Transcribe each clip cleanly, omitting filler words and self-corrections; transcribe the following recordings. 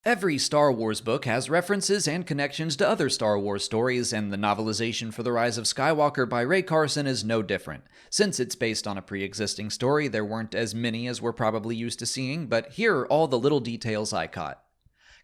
Every Star Wars book has references and connections to other Star Wars stories, and the novelization for The Rise of Skywalker by Ray Carson is no different. Since it's based on a pre-existing story, there weren't as many as we're probably used to seeing, but here are all the little details I caught.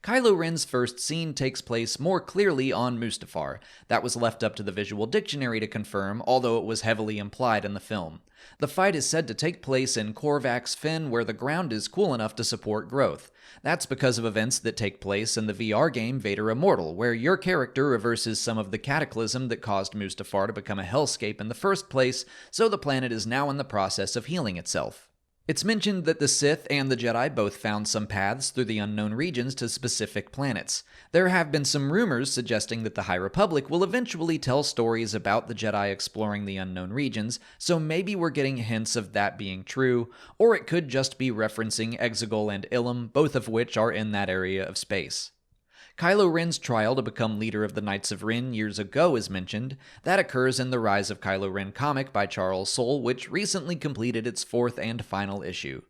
Kylo Ren's first scene takes place more clearly on Mustafar. That was left up to the visual dictionary to confirm, although it was heavily implied in the film. The fight is said to take place in Korvax Fen, where the ground is cool enough to support growth. That's because of events that take place in the VR game Vader Immortal, where your character reverses some of the cataclysm that caused Mustafar to become a hellscape in the first place, so the planet is now in the process of healing itself. It's mentioned that the Sith and the Jedi both found some paths through the unknown regions to specific planets. There have been some rumors suggesting that the High Republic will eventually tell stories about the Jedi exploring the unknown regions, so maybe we're getting hints of that being true, or it could just be referencing Exegol and Ilum, both of which are in that area of space. Kylo Ren's trial to become leader of the Knights of Ren years ago is mentioned. That occurs in the Rise of Kylo Ren comic by Charles Soule, which recently completed its fourth and final issue.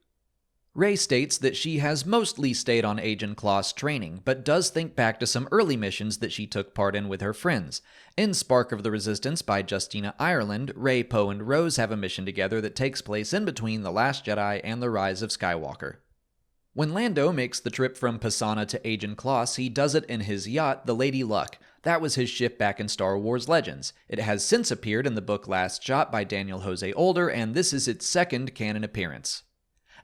Rey states that she has mostly stayed on Agen Kloss training, but does think back to some early missions that she took part in with her friends. In Spark of the Resistance by Justina Ireland, Rey, Poe, and Rose have a mission together that takes place in between The Last Jedi and The Rise of Skywalker. When Lando makes the trip from Pisana to Agen Kloss, he does it in his yacht, the Lady Luck. That was his ship back in Star Wars Legends. It has since appeared in the book Last Shot by Daniel Jose Older, and this is its second canon appearance.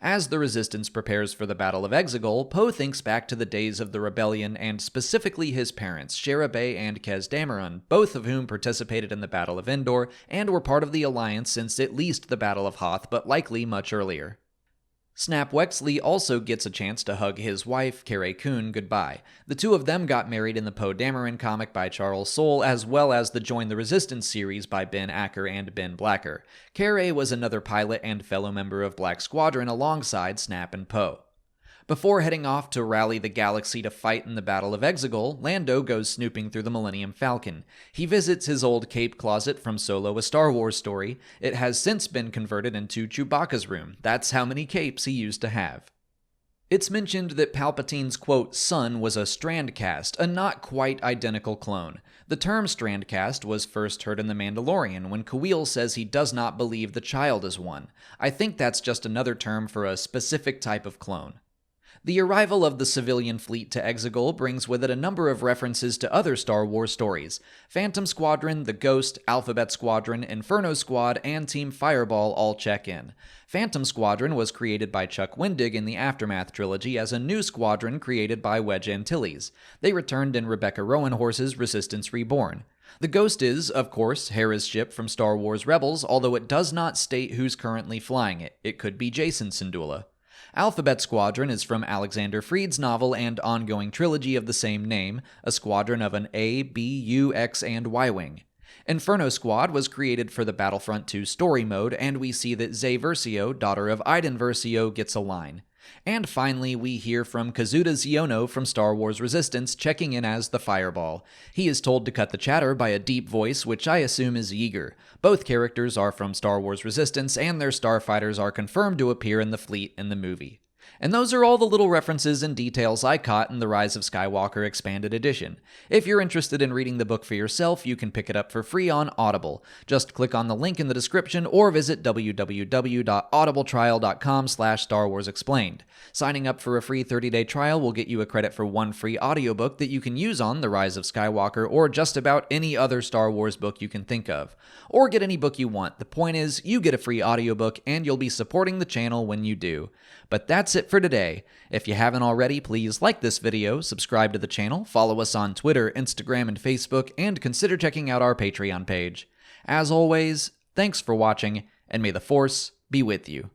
As the Resistance prepares for the Battle of Exegol, Poe thinks back to the days of the Rebellion and specifically his parents, Shera Bey and Kez Dameron, both of whom participated in the Battle of Endor and were part of the Alliance since at least the Battle of Hoth, but likely much earlier. Snap Wexley also gets a chance to hug his wife, Carrie Coon, goodbye. The two of them got married in the Poe Dameron comic by Charles Soule, as well as the Join the Resistance series by Ben Acker and Ben Blacker. Carrie was another pilot and fellow member of Black Squadron alongside Snap and Poe. Before heading off to rally the galaxy to fight in the Battle of Exegol, Lando goes snooping through the Millennium Falcon. He visits his old cape closet from Solo: A Star Wars Story. It has since been converted into Chewbacca's room. That's how many capes he used to have. It's mentioned that Palpatine's, quote, son was a Strandcast, a not quite identical clone. The term Strandcast was first heard in The Mandalorian, when Kuiil says he does not believe the child is one. I think that's just another term for a specific type of clone. The arrival of the civilian fleet to Exegol brings with it a number of references to other Star Wars stories. Phantom Squadron, The Ghost, Alphabet Squadron, Inferno Squad, and Team Fireball all check in. Phantom Squadron was created by Chuck Wendig in the Aftermath trilogy as a new squadron created by Wedge Antilles. They returned in Rebecca Roanhorse's Resistance Reborn. The Ghost is, of course, Hera's ship from Star Wars Rebels, although it does not state who's currently flying it. It could be Jason Syndulla. Alphabet Squadron is from Alexander Freed's novel and ongoing trilogy of the same name, a squadron of an A, B, U, X, and Y wing. Inferno Squad was created for the Battlefront 2 story mode, and we see that Zay Versio, daughter of Iden Versio, gets a line. And finally, we hear from Kazuda Xiono from Star Wars Resistance checking in as the Fireball. He is told to cut the chatter by a deep voice, which I assume is Yeager. Both characters are from Star Wars Resistance, and their starfighters are confirmed to appear in the fleet in the movie. And those are all the little references and details I caught in the Rise of Skywalker Expanded Edition. If you're interested in reading the book for yourself, you can pick it up for free on Audible. Just click on the link in the description or visit www.audibletrial.com/Star Wars Explained. Signing up for a free 30-day trial will get you a credit for one free audiobook that you can use on The Rise of Skywalker or just about any other Star Wars book you can think of. Or get any book you want. The point is, you get a free audiobook and you'll be supporting the channel when you do. But that's it for today. If you haven't already, please like this video, subscribe to the channel, follow us on Twitter, Instagram, and Facebook, and consider checking out our Patreon page. As always, thanks for watching, and may the Force be with you.